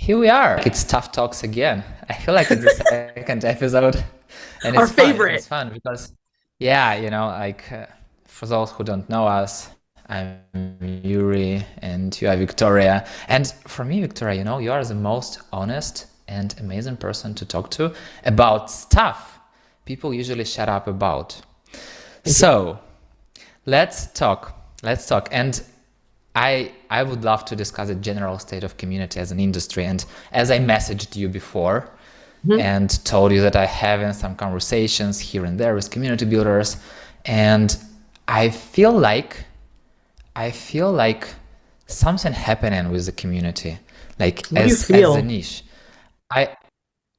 Here we are. It's Tough Talks again. I feel like it's the second episode, and Our it's fun. favorite. It's fun because, yeah, for those who don't know us, I'm Yuri, and you are Victoria. And for me, Victoria, you are the most honest and amazing person to talk to about stuff people usually shut up about. Thank you. So let's talk. Let's talk. And I would love to discuss the general state of community as an industry. And as I messaged you before Mhm. and told you that I having some conversations here and there with community builders, and I feel like I feel like something happening with the community, like What do you as a feel? niche. I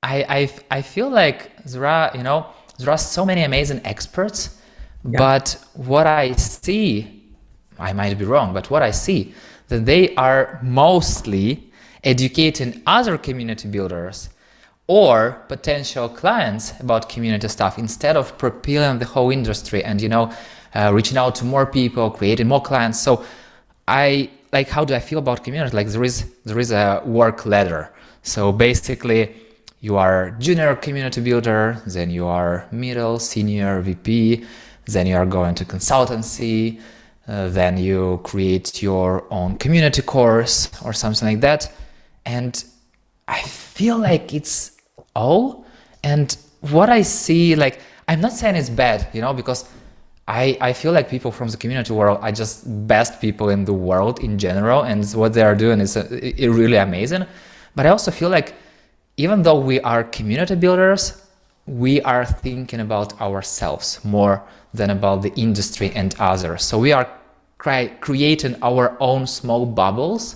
I feel like there are so many amazing experts, Yeah. but what I see, I might be wrong, but what I see that they are mostly educating other community builders or potential clients about community stuff instead of propelling the whole industry and reaching out to more people, creating more clients. So I like, how do I feel about community? Like there is a work ladder. So basically you are junior community builder, then you are middle, senior, VP, then you are going to consultancy, then you create your own community course or something like that. And I feel like it's all. And what I see, like, I'm not saying it's bad, because I feel like people from the community world are just best people in the world in general, and what they are doing is really amazing. But I also feel like even though we are community builders, we are thinking about ourselves more than about the industry and others. So we are creating our own small bubbles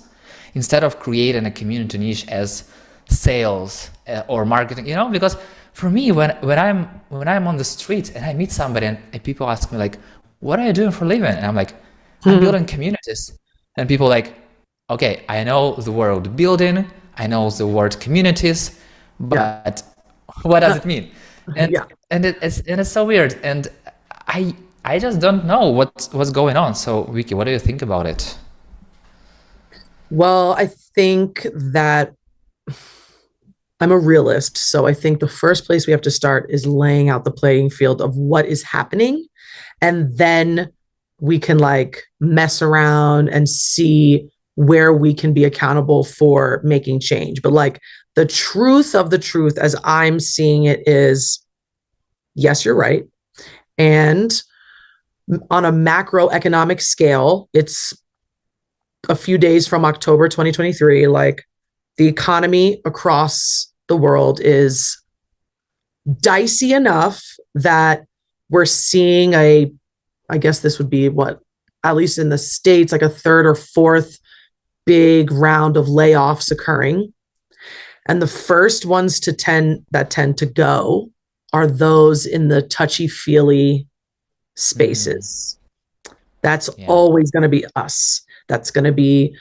instead of creating a community niche as sales or marketing. Because for me, when I'm on the street and I meet somebody and people ask me like, "What are you doing for a living?" And I'm like, "I'm Mhm. building communities." And people like, "Okay, I know the word building, I know the word communities, Yeah. but what does it mean?" And Yeah. it's so weird, and I I just don't know what's going on. So Vicky, what do you think about it? Well, I think that I'm a realist. So I think the first place we have to start is laying out the playing field of what is happening. And then we can like mess around and see where we can be accountable for making change. But like the truth of the truth, as I'm seeing it, is yes, you're right. And on a macroeconomic scale, it's a few days from October 2023. Like the economy across the world is dicey enough that we're seeing I guess this would be what, at least in the States, like a third or fourth big round of layoffs occurring. And the first ones tend to go are those in the touchy feely Mm, spaces. That's yeah, always going to be us. That's going to be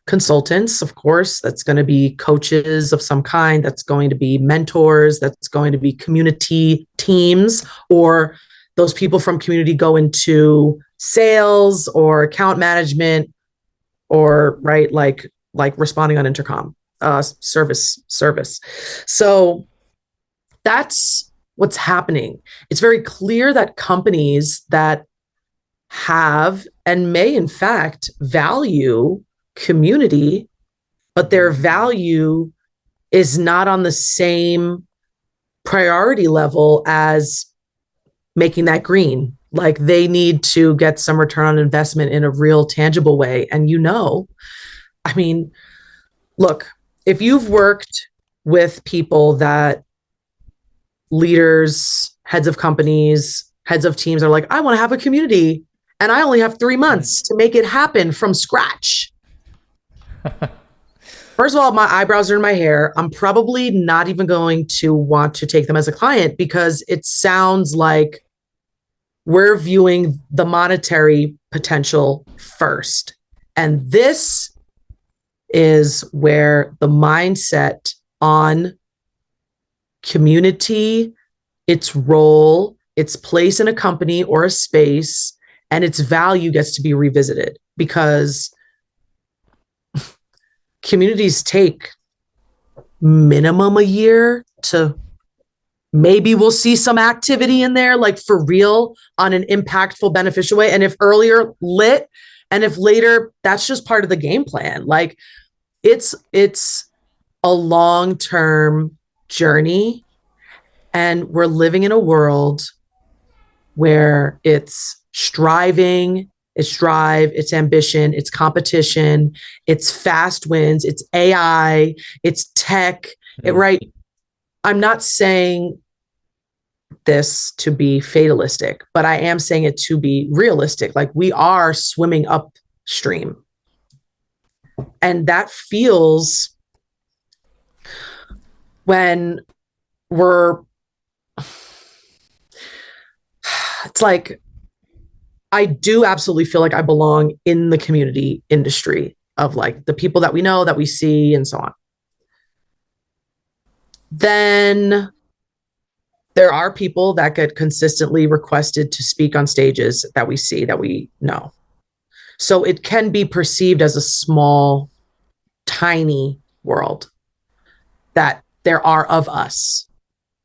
consultants, of course. That's going to be coaches of some kind. That's going to be mentors. That's going to be community teams, or those people from community go into sales or account management, or right, like responding on intercom, service. So that's what's happening. It's very clear that companies that have and may in fact value community, but their hmm, value is not on the same priority level as making that green. Like they need to get some return on investment in a real tangible way. And I mean, look, if you've worked with people that leaders, heads of companies, heads of teams are like, I want to have a community and I only have 3 months to make it happen from scratch. First of all, my eyebrows are in my hair. I'm probably not even going to want to take them as a client because it sounds like we're viewing the monetary potential first. And this is where the mindset on community, its role, its place in a company or a space, and its value gets to be revisited because communities take minimum a year to maybe we'll see some activity in there, like for real on an impactful, beneficial way. And if earlier, lit, and if later, that's just part of the game plan. Like it's a long-term journey, and we're living in a world where it's striving, it's drive, it's ambition, it's competition, it's fast wins, it's AI, it's tech. It, Mm. right. I'm not saying this to be fatalistic, but I am saying it to be realistic. Like we are swimming upstream. And that feels when we're, it's like, I do absolutely feel like I belong in the community industry of like the people that we know, that we see, and so on. Then there are people that get consistently requested to speak on stages that we see, that we know. So it can be perceived as a small, tiny world that there are of us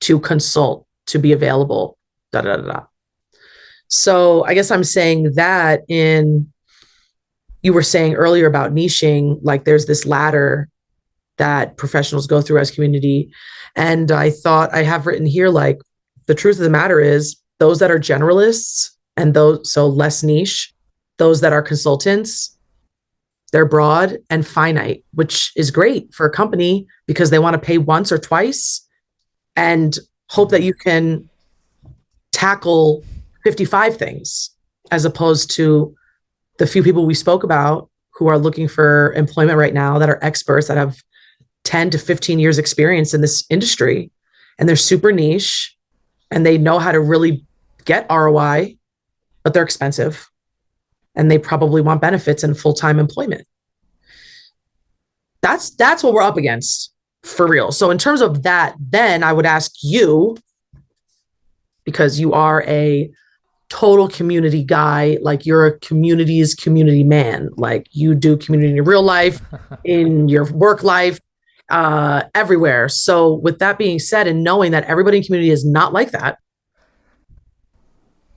to consult, to be available, da da da da. So I guess I'm saying that in, you were saying earlier about niching, like there's this ladder that professionals go through as community. And I thought I have written here, like, the truth of the matter is those that are generalists and those, so less niche, those that are consultants, they're broad and finite, which is great for a company because they want to pay once or twice and hope that you can tackle 55 things, as opposed to the few people we spoke about who are looking for employment right now that are experts that have 10 to 15 years experience in this industry, and they're super niche and they know how to really get ROI, but they're expensive and they probably want benefits and full-time employment. That's what we're up against for real. So in terms of that, then I would ask you, because you are a total community guy, like you're a community's community man, like you do community in your real life, in your work life, everywhere. So with that being said, and knowing that everybody in community is not like that,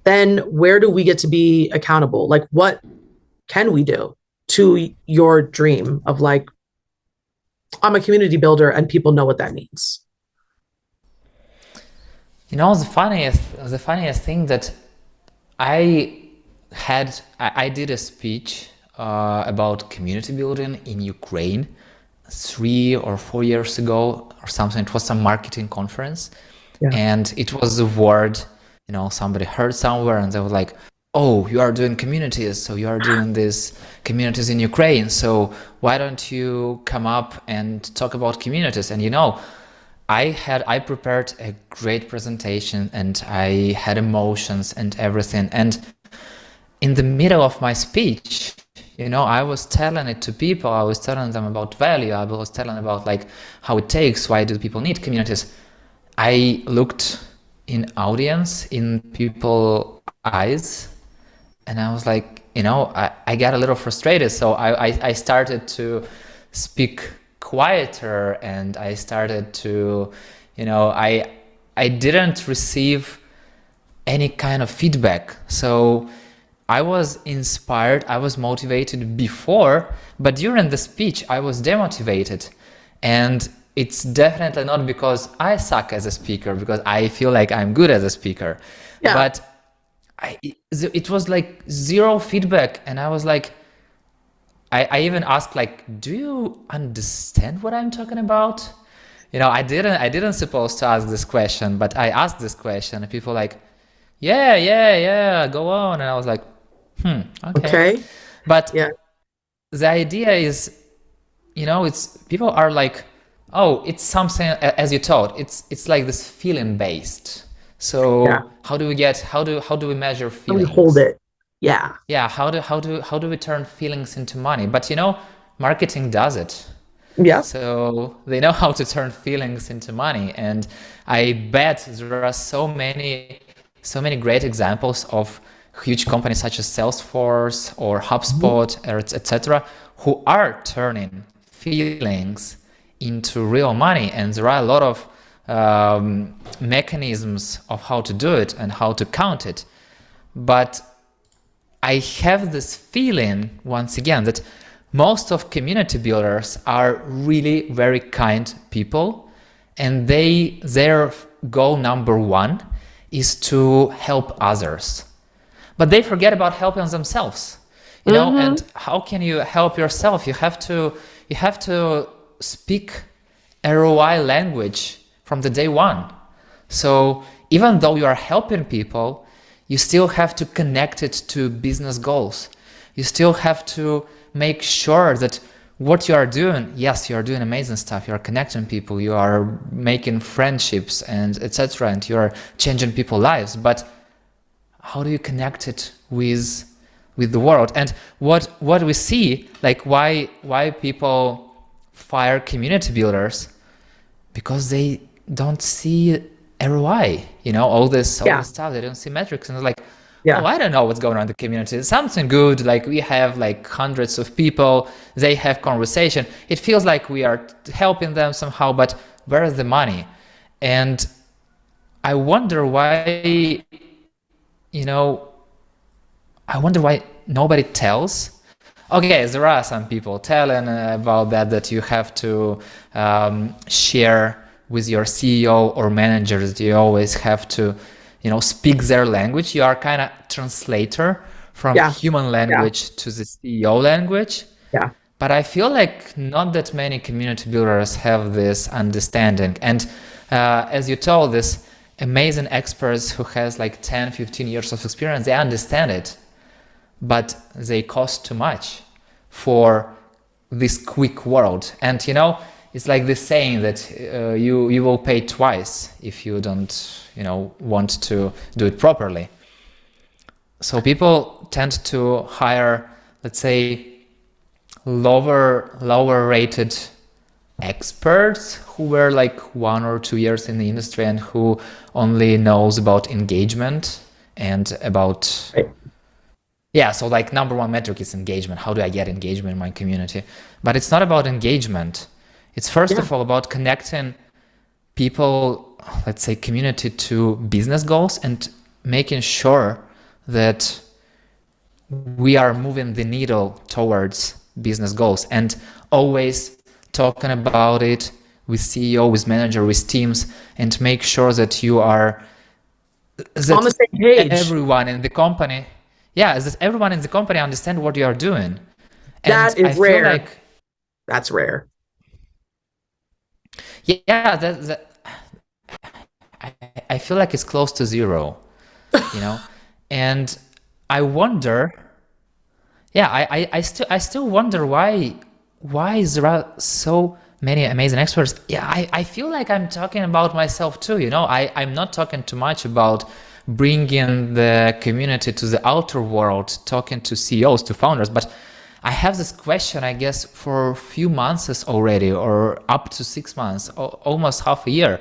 then where do we get to be accountable? Like what can we do to your dream of like, I'm a community builder and people know what that means? You know, the funniest thing that I did a speech about community building in Ukraine 3 or 4 years ago or something. It was some marketing conference, Yeah. and it was a word, somebody heard somewhere, and they were like, "Oh, you are doing communities, so you are doing these communities in Ukraine. So why don't you come up and talk about communities?" And I prepared a great presentation and I had emotions and everything. And in the middle of my speech, I was telling it to people. I was telling them about value. I was telling about like how it takes, why do people need communities. I looked in audience, in people's eyes, and I was like, I got a little frustrated. So I started to speak quieter, and I started to, I didn't receive any kind of feedback. So I was inspired, I was motivated before, but during the speech I was demotivated. And it's definitely not because I suck as a speaker, because I feel like I'm good as a speaker. Yeah. But it was like zero feedback, and I was like, I even asked like, do you understand what I'm talking about? I didn't supposed to ask this question, but I asked this question, and people like, yeah, go on. And I was like, okay. Okay. But Yeah. the idea is, it's people are like, oh, it's something, as you taught, it's like this feeling based. Yeah. So how do we measure Let me hold feelings? it. Yeah. Yeah, how do we turn feelings into money? But marketing does it. Yeah. So they know how to turn feelings into money. And I bet there are so many great examples of huge companies such as Salesforce or HubSpot, etc., who are turning feelings into real money, and there are a lot of mechanisms of how to do it and how to count it. But I have this feeling, once again, that most of community builders are really very kind people, and their goal number one is to help others. But they forget about helping themselves. You know, and how can you help yourself? You have to speak ROI language from the day one. So even though you are helping people, you still have to connect it to business goals. You still have to make sure that what you are doing, yes, you are doing amazing stuff. You are connecting people, you are making friendships and etc. And you are changing people's lives. But how do you connect it with the world? And what we see, like why people fire community builders, because they don't see ROI, you know, all this stuff. They don't see metrics, and they're like, oh, I don't know what's going on in the community. It's something good, like we have like hundreds of people, they have conversation. It feels like we are helping them somehow, but where is the money? And I wonder why, you know, I wonder why nobody tells. Okay, there are some people telling about that you have to share with your CEO or managers. You always have to, you know, speak their language. You are kind of translator from human language to the CEO language. Yeah. But I feel like not that many community builders have this understanding. And as you told, this amazing experts who has like 10, 15 years of experience, they understand it, but they cost too much for this quick world. And you know, it's like this saying that you will pay twice if you don't, you know, want to do it properly. So people tend to hire, let's say, lower rated experts who were like 1 or 2 years in the industry and who only knows about engagement and about so like number one metric is engagement. How do I get engagement in my community? But it's not about engagement. It's first of all about connecting people, let's say community, to business goals and making sure that we are moving the needle towards business goals, and always talking about it with CEO, with manager, with teams, and make sure that you are on the same page. Everyone in the company, that everyone in the company understand what you are doing. And that is rare. Like, that's rare. Yeah, I feel like it's close to zero, you know, and I wonder. I still wonder why there are so many amazing experts. I feel like I'm talking about myself too, you know. I'm not talking too much about bringing the community to the outer world, talking to CEOs, to founders, but I have this question, I guess, for a few months already, or up to 6 months, almost half a year.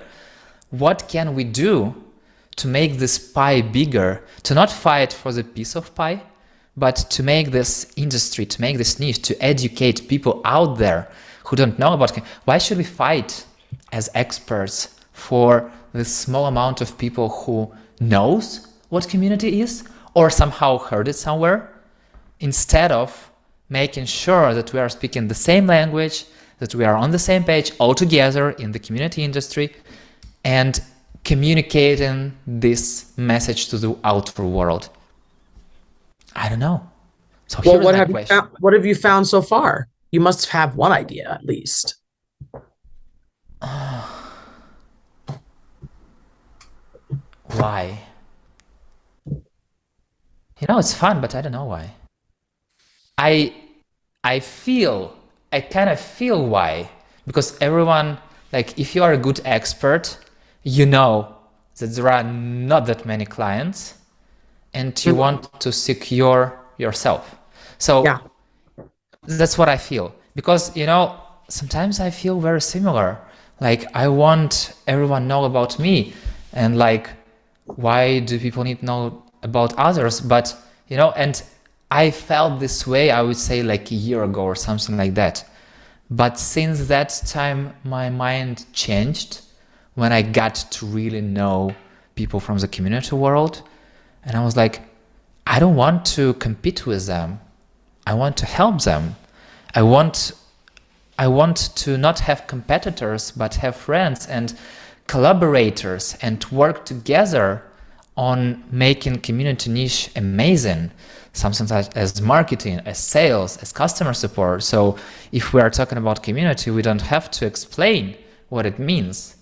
What can we do to make this pie bigger, to not fight for the piece of pie, but to make this industry, to make this niche, to educate people out there who don't know about it? Why should we fight as experts for this small amount of people who knows what community is or somehow heard it somewhere, instead of making sure that we are speaking the same language, that we are on the same page all together in the community industry and communicating this message to the outer world? I don't know. So well, what have you found so far? You must have one idea at least. Why? You know, it's fun, but I don't know why. I kind of feel why, because everyone, like, if you are a good expert, you know that there are not that many clients, and you want to secure yourself. So that's what I feel, because, you know, sometimes I feel very similar. Like, I want everyone know about me, and like, why do people need to know about others? But, you know, and I felt this way, I would say, like a year ago or something like that. But since that time, my mind changed when I got to really know people from the community world. And I was like, I don't want to compete with them. I want to help them. I want to not have competitors, but have friends and collaborators and work together on making community niche amazing. Something such as marketing, as sales, as customer support. So if we are talking about community, we don't have to explain what it means,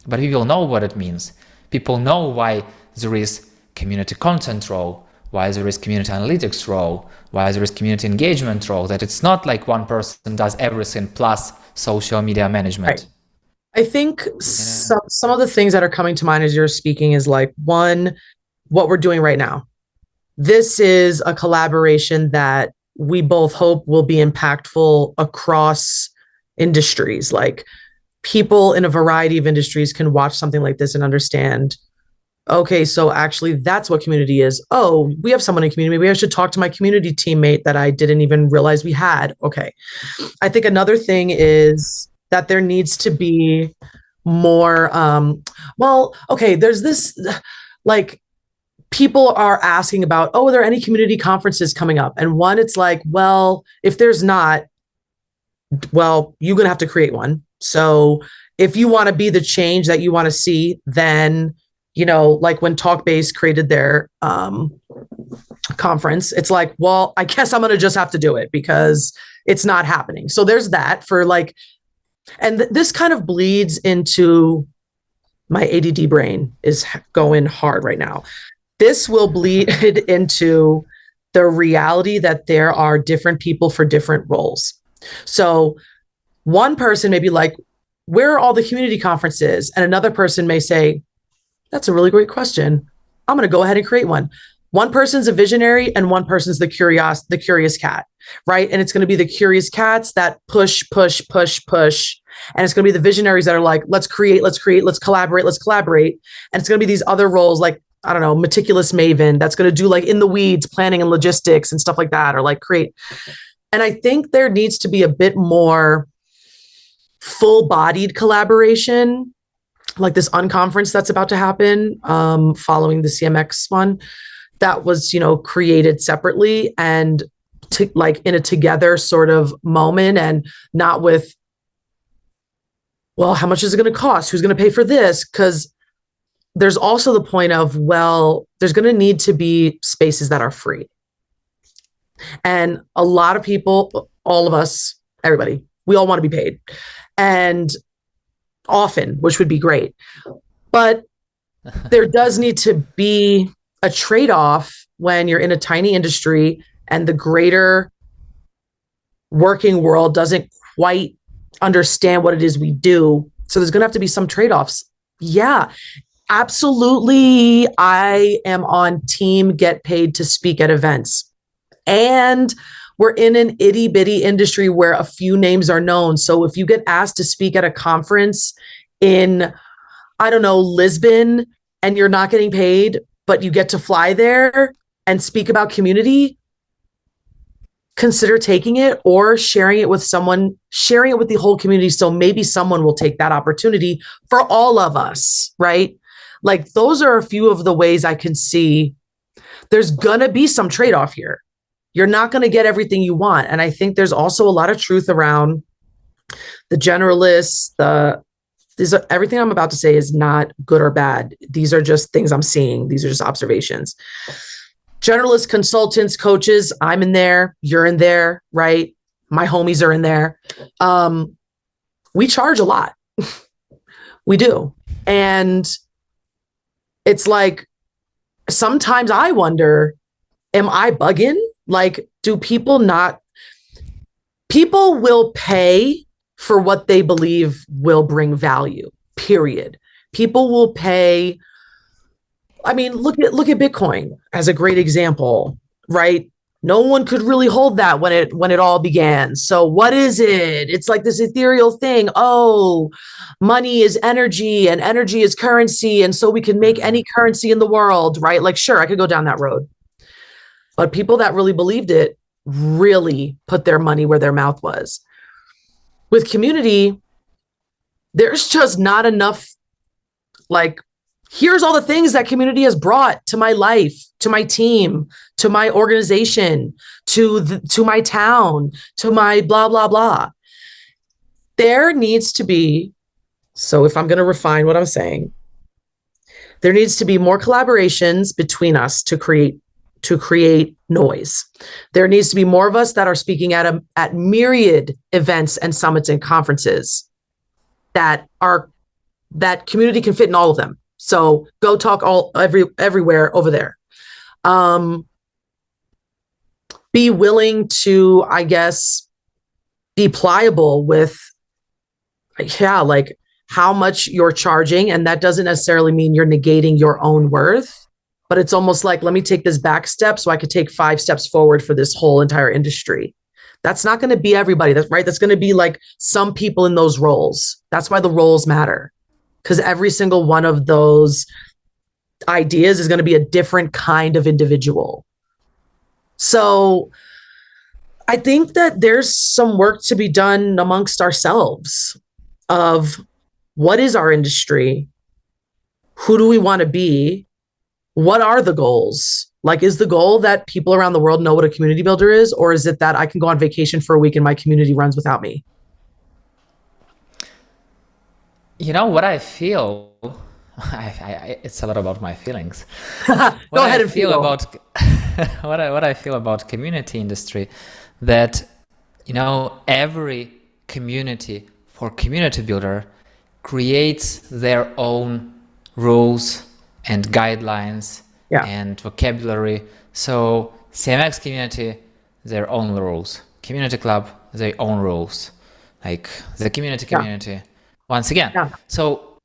but people know what it means. People know why there is community content role, why there is community analytics role, why there is community engagement role, that it's not like one person does everything plus social media management. Right. I think some of the things that are coming to mind as you're speaking is like, one, what we're doing right now. This is a collaboration that we both hope will be impactful across industries. Like, people in a variety of industries can watch something like this and understand, okay, so actually that's what community is. Oh, we have someone in community. Maybe I should talk to my community teammate that I didn't even realize we had. Okay. I think another thing is that there needs to be more, there's this, like, people are asking about, oh, are there any community conferences coming up? And one, it's like, well, if there's not, well, you're going to have to create one. So if you want to be the change that you want to see, then, like when Talkbase created their conference, it's like, well, I guess I'm going to just have to do it because it's not happening. So there's that for like, and this kind of bleeds into my ADD brain is going hard right now. This will bleed into the reality that there are different people for different roles. So one person may be like, where are all the community conferences? And another person may say, that's a really great question. I'm going to go ahead and create one. One person's a visionary and one person's the curious cat, right? And it's going to be the curious cats that push. And it's going to be the visionaries that are like, let's create, let's collaborate. And it's going to be these other roles like, I don't know, meticulous maven that's going to do like in the weeds planning and logistics and stuff like that, or like create. And I think there needs to be a bit more full-bodied collaboration, like this unconference that's about to happen following the CMX one that was, created separately and like in a together sort of moment, and not with, well, how much is it going to cost? Who's going to pay for this? Because there's also the point of, well, there's going to need to be spaces that are free. And a lot of people, all of us, everybody, we all want to be paid. And often, which would be great. But there does need to be a trade-off when you're in a tiny industry and the greater working world doesn't quite understand what it is we do. So there's going to have to be some trade-offs. Yeah, absolutely. I am on team get paid to speak at events. And we're in an itty bitty industry where a few names are known. So if you get asked to speak at a conference in, I don't know, Lisbon, and you're not getting paid, but you get to fly there and speak about community, consider taking it or sharing it with someone, sharing it with the whole community. So maybe someone will take that opportunity for all of us, right? Like, those are a few of the ways I can see there's going to be some trade-off here. You're not going to get everything you want. And I think there's also a lot of truth around the generalists, everything I'm about to say is not good or bad. These are just things I'm seeing. These are just observations. Generalist consultants, coaches, I'm in there, you're in there, right? My homies are in there. We charge a lot. We do. And it's like, sometimes I wonder, am I bugging? Like, do people will pay for what they believe will bring value, period. People will pay. I mean, look at Bitcoin as a great example, right? No one could really hold that when it all began. So what is it? It's like this ethereal thing. Oh, money is energy and energy is currency. And so we can make any currency in the world, right? Like, sure, I could go down that road. But people that really believed it really put their money where their mouth was. With community, there's just not enough, like, here's all the things that community has brought to my life, to my team, to my organization, to my town, to my blah blah blah. There needs to be, so if I'm going to refine what I'm saying, there needs to be more collaborations between us to create noise. There needs to be more of us that are speaking at myriad events and summits and conferences that community can fit in all of them. So go talk everywhere over there. Be willing to, I guess, be pliable with, yeah, like how much you're charging. And that doesn't necessarily mean you're negating your own worth, but it's almost like, let me take this back step so I could take 5 steps forward for this whole entire industry. That's not going to be everybody. That's right. That's going to be like some people in those roles. That's why the roles matter, because every single one of those ideas is going to be a different kind of individual. So I think that there's some work to be done amongst ourselves of what is our industry? Who do we want to be? What are the goals? Like, is the goal that people around the world know what a community builder is? Or is it that I can go on vacation for a week and my community runs without me? You know what I feel? It's a lot about my feelings. Go What I ahead and feel feel. about what I feel about community industry, that every community for community builder creates their own rules and guidelines Yeah. and vocabulary. So CMX community, their own rules. Community club, their own rules. Like the community, once again. Yeah. So,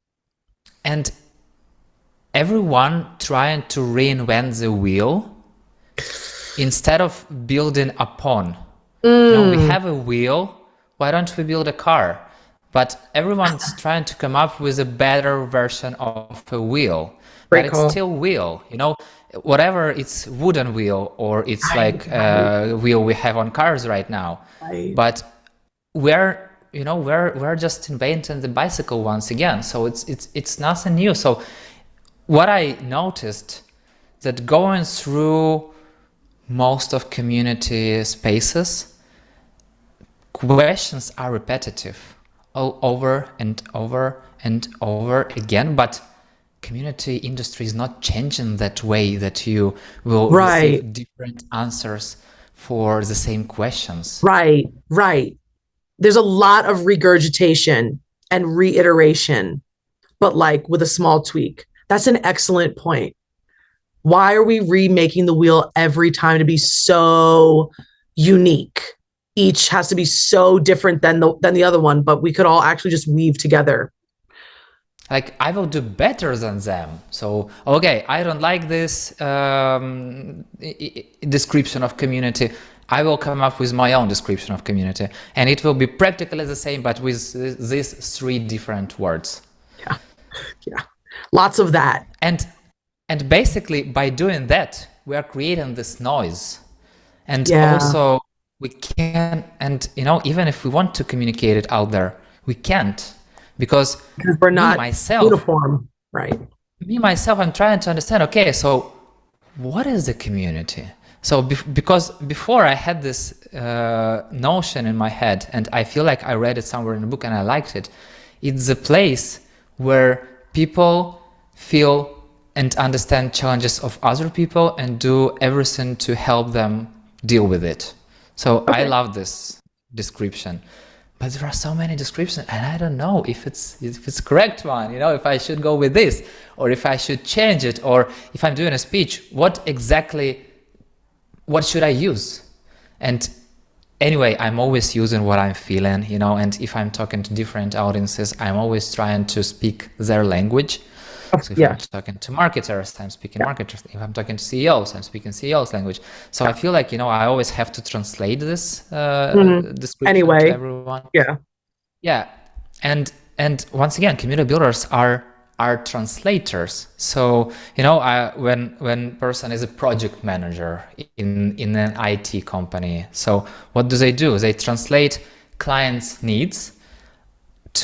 and everyone trying to reinvent the wheel instead of building upon. We have a wheel, why don't we build a car? But everyone's trying to come up with a better version of a wheel. Great But call. it's still wheel, whatever it's wooden wheel or it's like a wheel we have on cars right now. Right. But we're just inventing the bicycle once again. So it's nothing new. So what I noticed, that going through most of community spaces, questions are repetitive all over and over and over again, but community industry is not changing that way, that you will Right. receive different answers for the same questions. Right. Right. There's a lot of regurgitation and reiteration, but like with a small tweak. That's an excellent point. Why are we remaking the wheel every time to be so unique? Each has to be so different than the other one, but we could all actually just weave together. Like, I will do better than them. So, okay, I don't like this description of community. I will come up with my own description of community, and it will be practically the same, but with these 3 different words. Yeah. Yeah. Lots of that. And basically, by doing that, we are creating this noise. And Yeah. also, we can, and even if we want to communicate it out there, we can't, because we're not myself, uniform. Right. I'm trying to understand, okay, so what is the community? So because before I had this notion in my head, and I feel like I read it somewhere in a book and I liked it. It's a place where people feel and understand challenges of other people and do everything to help them deal with it. So I love this description. But there are so many descriptions, and I don't know if it's correct one, if I should go with this, or if I should change it, or if I'm doing a speech, what should I use? And anyway, I'm always using what I'm feeling, and if I'm talking to different audiences, I'm always trying to speak their language. So if I'm talking to marketers, I'm speaking marketers. If I'm talking to CEOs, I'm speaking CEOs language. So I feel like, I always have to translate this description to everyone. Yeah. And once again, community builders are translators. So, when person is a project manager in an IT company, so what do? They translate clients' needs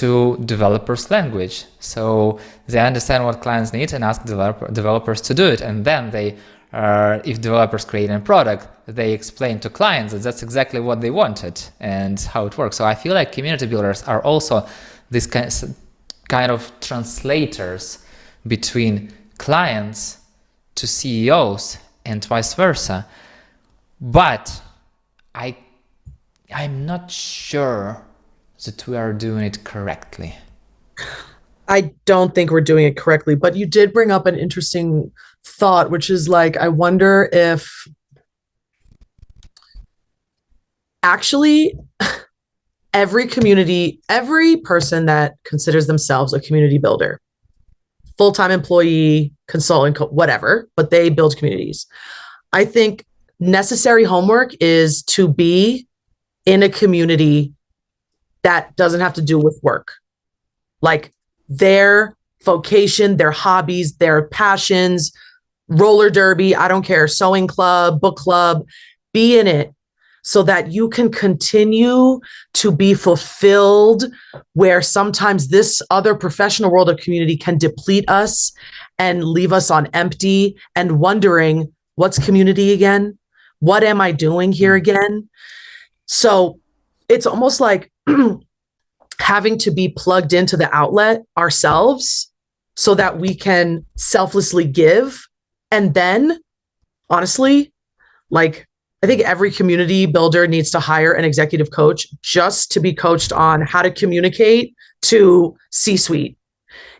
to developers' language. So they understand what clients need and ask developers to do it. And then they, if developers create a product, they explain to clients that that's exactly what they wanted and how it works. So I feel like community builders are also these kind of translators between clients to CEOs and vice versa. But I'm not sure that we are doing it correctly. I don't think we're doing it correctly, but you did bring up an interesting thought, which is like, I wonder if actually every community, every person that considers themselves a community builder, full-time employee, consultant, whatever, but they build communities. I think necessary homework is to be in a community that doesn't have to do with work. Like their vocation, their hobbies, their passions, roller derby, I don't care, sewing club, book club, be in it so that you can continue to be fulfilled, where sometimes this other professional world of community can deplete us and leave us on empty and wondering, what's community again? What am I doing here again? So it's almost like having to be plugged into the outlet ourselves so that we can selflessly give. And then, honestly, like, I think every community builder needs to hire an executive coach just to be coached on how to communicate to C-suite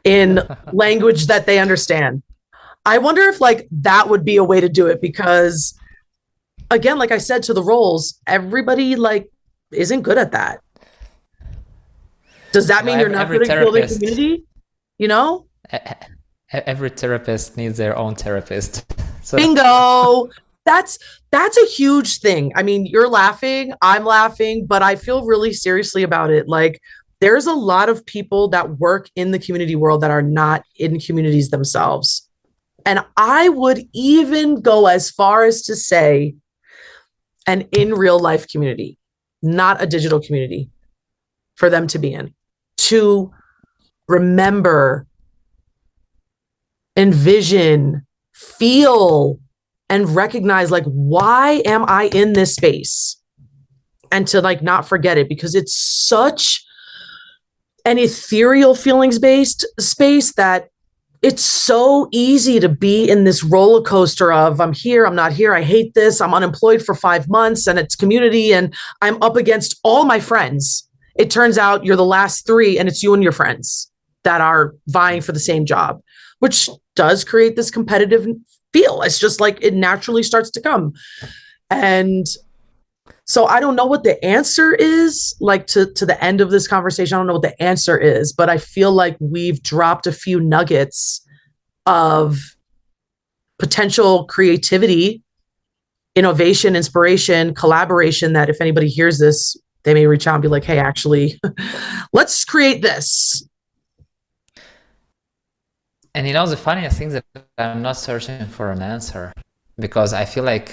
in language that they understand. I wonder if like that would be a way to do it, because again, like I said, to the roles, everybody like isn't good at that. Does that mean you're not good at building community? You know? Every therapist needs their own therapist. So. Bingo. That's a huge thing. I mean, you're laughing, I'm laughing, but I feel really seriously about it. Like there's a lot of people that work in the community world that are not in communities themselves. And I would even go as far as to say an in real life community, not a digital community, for them to be in, to remember, envision, feel, and recognize like, why am I in this space? And to like not forget it, because it's such an ethereal feelings based space that it's so easy to be in this roller coaster of I'm here, I'm not here, I hate this, I'm unemployed for 5 months and it's community and I'm up against all my friends. It turns out you're the last 3 and it's you and your friends that are vying for the same job, which does create this competitive feel. It's just like it naturally starts to come. And so I don't know what the answer is, like to the end of this conversation. I don't know what the answer is, but I feel like we've dropped a few nuggets of potential creativity, innovation, inspiration, collaboration that if anybody hears this, they may reach out and be like, hey, actually, let's create this. And you know, the funniest thing is that I'm not searching for an answer because I feel like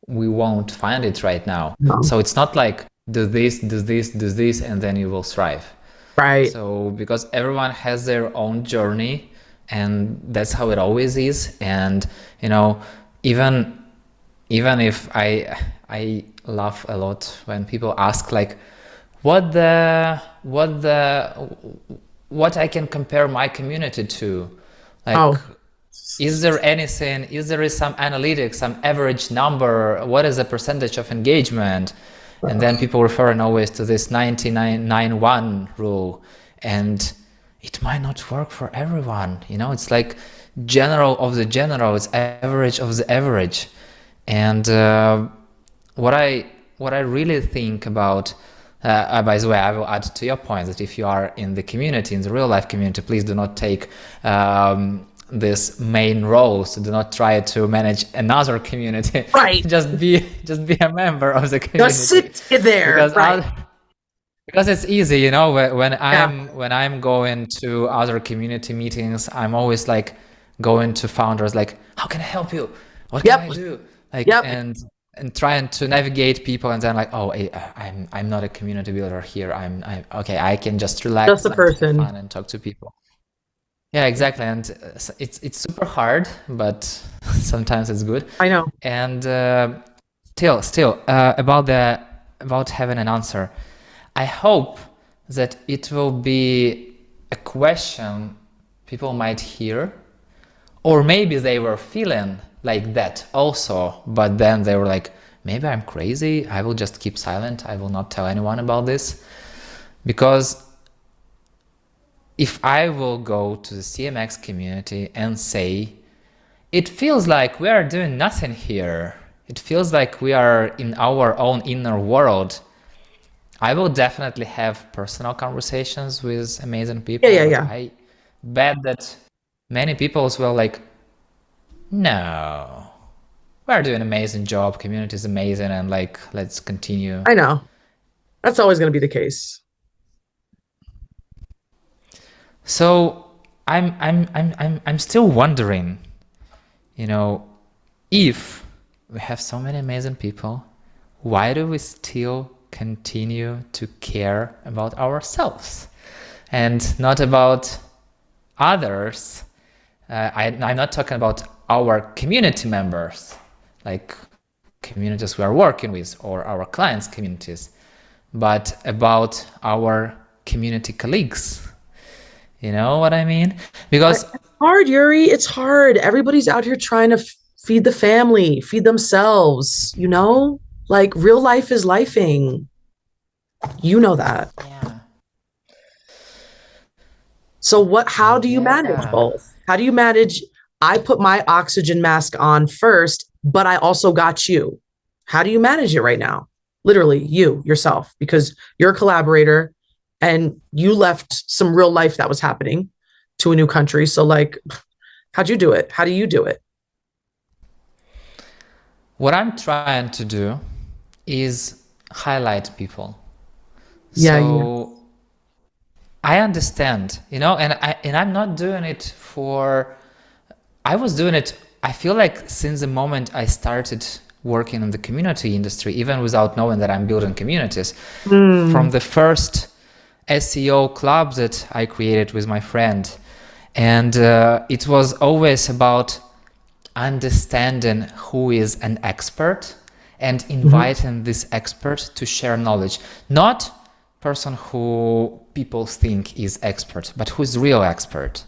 we won't find it right now. No. So it's not like do this, do this, do this, and then you will thrive. Right. So because everyone has their own journey and that's how it always is. And, you know, even if I laugh a lot when people ask like, what I can compare my community to, like, is there anything, is there some analytics, some average number, what is the percentage of engagement? And then people refer always to this 99.1 rule, and it might not work for everyone. You know, it's like general of the general, it's average of the average. And what I really think about, by the way, I will add to your point that if you are in the community, in the real life community, please do not take this main role. So do not try to manage another community. Right. just be a member of the community. Just sit there. Because right. Because it's easy, you know, when I'm going to other community meetings, I'm always like going to founders like, how can I help you? What can I do? Like, and and trying to navigate people, and then like, oh, I'm not a community builder here. I'm okay. I can just Just relax a and have person. fun and talk to people. Yeah, exactly. And it's super hard, but sometimes it's good. I know. And still about having an answer. I hope that it will be a question people might hear, or maybe they were feeling like that also, but then they were like, maybe I'm crazy. I will just keep silent. I will not tell anyone about this. Because if I will go to the CMX community and say, it feels like we are doing nothing here. It feels like we are in our own inner world. I will definitely have personal conversations with amazing Yeah, people, yeah, but yeah. I bet that many people as well like, no, we're doing an amazing job, community is amazing, and like, let's continue. I know. That's always going to be the case. So I'm still wondering, you know, if we have so many amazing people, why do we still continue to care about ourselves and not about others? I'm not talking about our community members, like communities we are working with or our clients' communities, but about our community colleagues. You know what I mean? Because It's hard, Yuri. It's hard. Everybody's out here trying to feed the family, feed themselves, you know? Like real life is lifing. You know that. yeah, So how do you manage yeah. both? How do you manage I put my oxygen mask on first, but I also got you? How do you manage it right now? Literally, you yourself, because you're a collaborator and you left some real life that was happening to a new country. So like, how'd you do it? How do you do it? What I'm trying to do is highlight people. Yeah, yeah. So I understand, you know, and I'm not doing it for. I was doing it. I feel like since the moment I started working in the community industry, even without knowing that I'm building communities, from Mm, the first SEO club that I created with my friend, and it was always about understanding who is an expert and mhm. inviting this expert to share knowledge, not person who people think is expert, but who's real expert.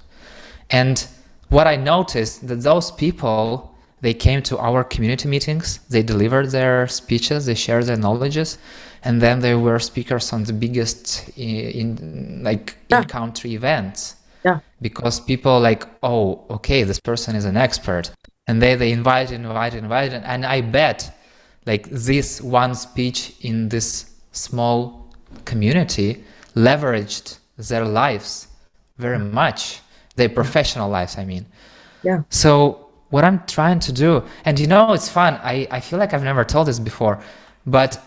And what I noticed that those people, they came to our community meetings, they delivered their speeches, they shared their knowledges, and then they were speakers on the biggest in Yeah, country events, yeah. because people like, oh, okay, this person is an expert, and they invite, and I bet like this one speech in this small community leveraged their lives very much, their Yeah, professional lives, I mean. yeah. So what I'm trying to do, and you know, it's fun, I feel like I've never told this before, but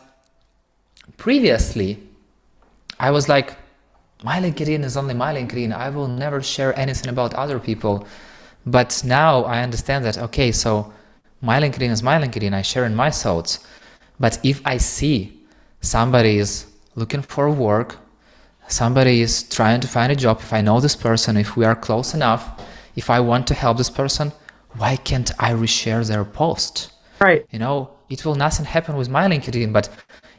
previously I was like, my LinkedIn is only my LinkedIn. I will never share anything about other people. But now I understand that, okay, so my LinkedIn is my LinkedIn. I share in my thoughts. But if I see somebody is looking for work, somebody is trying to find a job, if I know this person, if we are close enough, if I want to help this person, why can't I reshare their post? Right. You know, it will nothing happen with my LinkedIn, but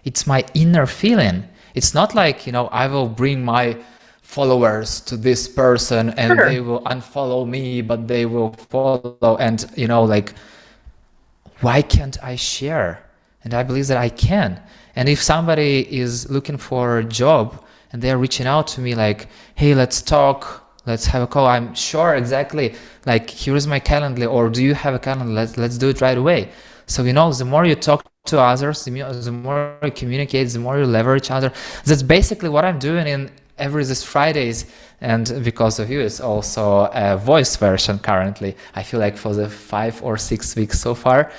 it's my inner feeling. It's not like, you know, I will bring my followers to this person and Sure. they will unfollow me, but they will follow. And, you know, like, why can't I share? And I believe that I can. And if somebody is looking for a job and they're reaching out to me like, hey, let's talk, let's have a call, I'm sure exactly, like, here's my calendar, or do you have a calendar? Let's do it right away. So, you know, the more you talk to others, the more you communicate, the more you leverage each other. That's basically what I'm doing in every this Fridays. And because of you, it's also a voice version currently. I feel like for the 5 or 6 weeks so far.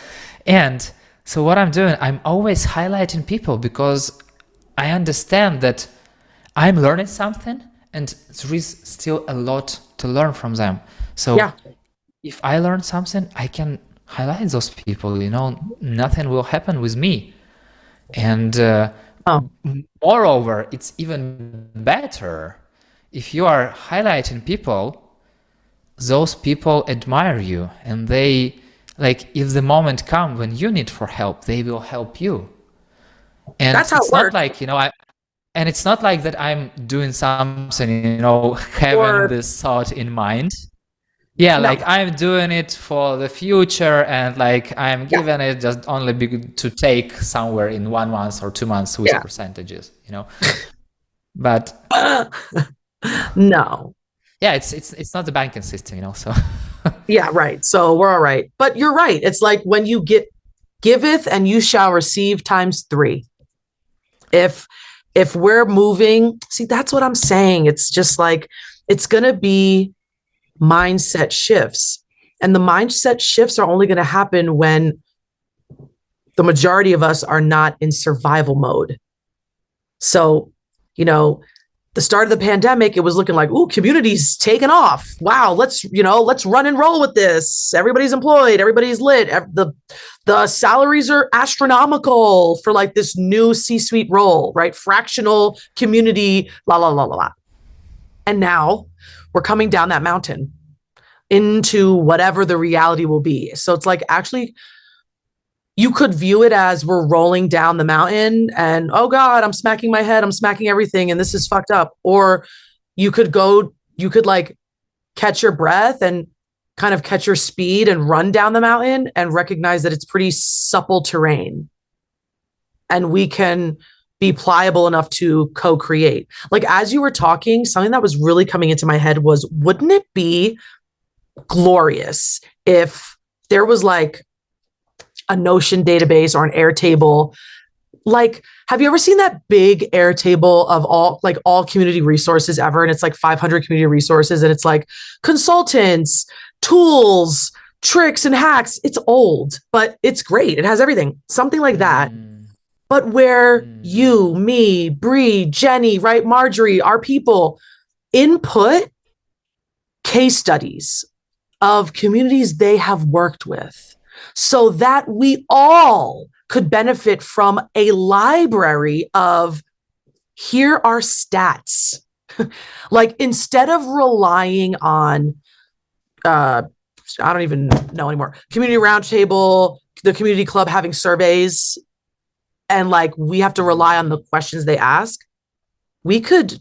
And so what I'm doing, I'm always highlighting people because I understand that I'm learning something and there is still a lot to learn from them. Yeah. So if I learn something, I can highlight those people, nothing will happen with me. And Oh, moreover, it's even better if you are highlighting people, those people admire you, and they, like, if the moment comes when you need for help, they will help you. And that's how it it's not works. like, and it's not like that I'm doing something, having Or this thought in mind. Yeah, like no, I'm doing it for the future, and like I'm yeah, giving it just only to take somewhere in 1 month or 2 months with yeah. percentages. But No. yeah, it's not the banking system. So Yeah, right. So we're all right. But you're right. It's like when you giveth and you shall receive times three. If we're moving, see, that's what I'm saying. It's just like it's gonna be mindset shifts. And the mindset shifts are only going to happen when the majority of us are not in survival mode. So, you know, the start of the pandemic, it was looking like, ooh, community's taken off. Wow, let's run and roll with this. Everybody's employed, everybody's lit. The salaries are astronomical for like this new C-suite role, right? Fractional community, la la la la la. And now we're coming down that mountain into whatever the reality will be. So it's like actually you could view it as we're rolling down the mountain and oh God, I'm smacking my head, I'm smacking everything, and this is fucked up. Or you could like catch your breath and kind of catch your speed and run down the mountain and recognize that it's pretty supple terrain. And we can be pliable enough to co-create. Like as you were talking, something that was really coming into my head was, wouldn't it be glorious if there was like a Notion database or an Airtable. Like, have you ever seen that big Airtable of all community resources ever? And it's like 500 community resources, and it's like consultants, tools, tricks, and hacks. It's old, but it's great. It has everything. Something like that. mm, But where mm, you, me, Bree, Jenny, right, Marjorie, our people input case studies of communities they have worked with so that we all could benefit from a library of here are stats. Like instead of relying on I don't even know anymore, community roundtable, the community club having surveys, and like we have to rely on the questions they ask, we could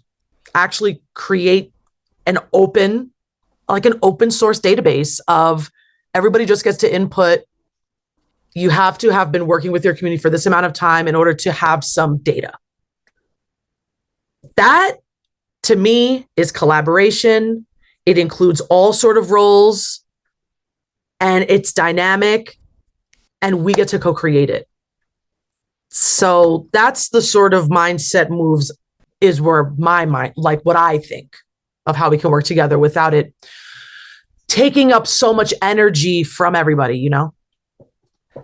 actually create an open source database of everybody just gets to input. You have to have been working with your community for this amount of time in order to have some data. That to me is collaboration. It includes all sort of roles and it's dynamic and we get to co-create it. So that's the sort of mindset moves is where my mind, like what I think of how we can work together without it taking up so much energy from everybody.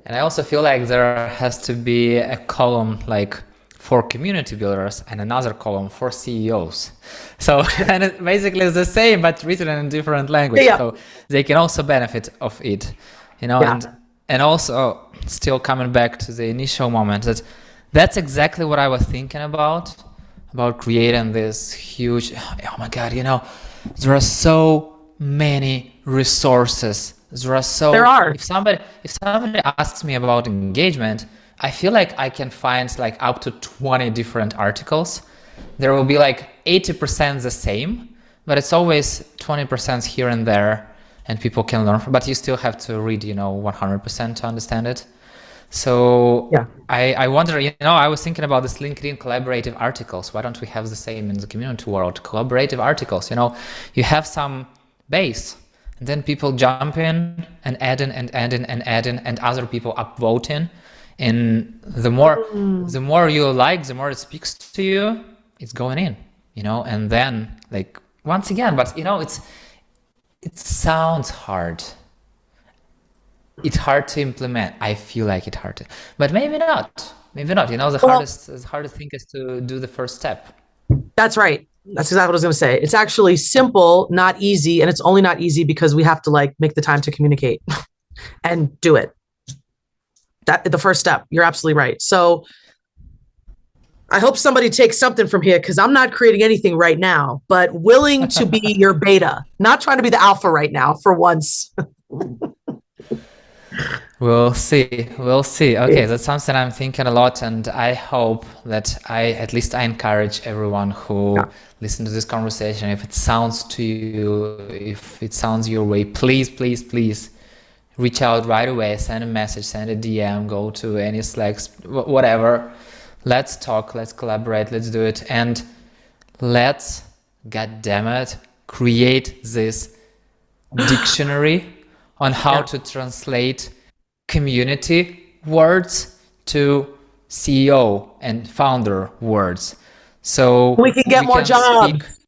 And I also feel like there has to be a column like for community builders and another column for CEOs. So, and it basically is the same, but written in a different language. Yeah. So they can also benefit of it. Yeah. And also still coming back to the initial moment, that's exactly what I was thinking about creating this huge, oh my God, there are so many resources. There are. If somebody asks me about engagement, I feel like I can find like up to 20 different articles. There will be like 80% the same, but it's always 20% here and there, and people can learn. But you still have to read, 100% to understand it. So Yeah. I wonder, I was thinking about this LinkedIn collaborative articles. Why don't we have the same in the community world? Collaborative articles, you have some base, and then people jump in and add in and add in and add in, and other people upvoting. And the more you like, the more it speaks to you, it's going in, and then like once again, but it sounds hard. It's hard to implement. I feel like it's hard to, but maybe not. Maybe not. The hardest thing is to do the first step. That's right. That's exactly what I was going to say. It's actually simple, not easy, and it's only not easy because we have to like make the time to communicate. and do it. That the first step. You're absolutely right. So I hope somebody takes something from here because I'm not creating anything right now, but willing to be your beta, not trying to be the alpha right now for once. We'll see. We'll see. Okay, that's something I'm thinking a lot, and I hope that at least I encourage everyone who listen to this conversation. If it sounds to you, if it sounds your way, please, please, please reach out right away. Send a message, send a DM, go to any Slacks, whatever. Let's talk. Let's collaborate. Let's do it, and let's, God damn it, create this dictionary on how to translate community words to CEO and founder words. So we can get more jobs.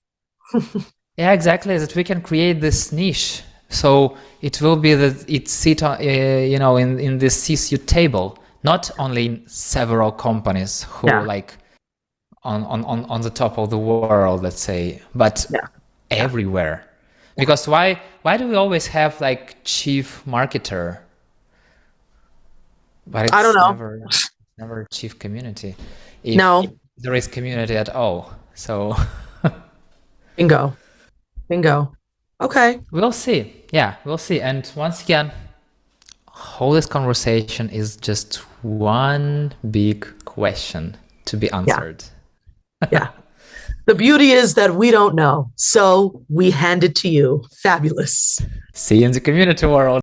Yeah, exactly. That we can create this niche. So it will be that it sit on, in this C-suite table, not only in several companies who like on the top of the world, let's say, but everywhere. Because why do we always have like chief marketer? But it's I don't know. Never chief community. If there is community at all. So bingo. Okay. We'll see. Yeah, we'll see. And once again, all this conversation is just one big question to be answered. Yeah. The beauty is that we don't know. So we hand it to you. Fabulous. See you in the community world.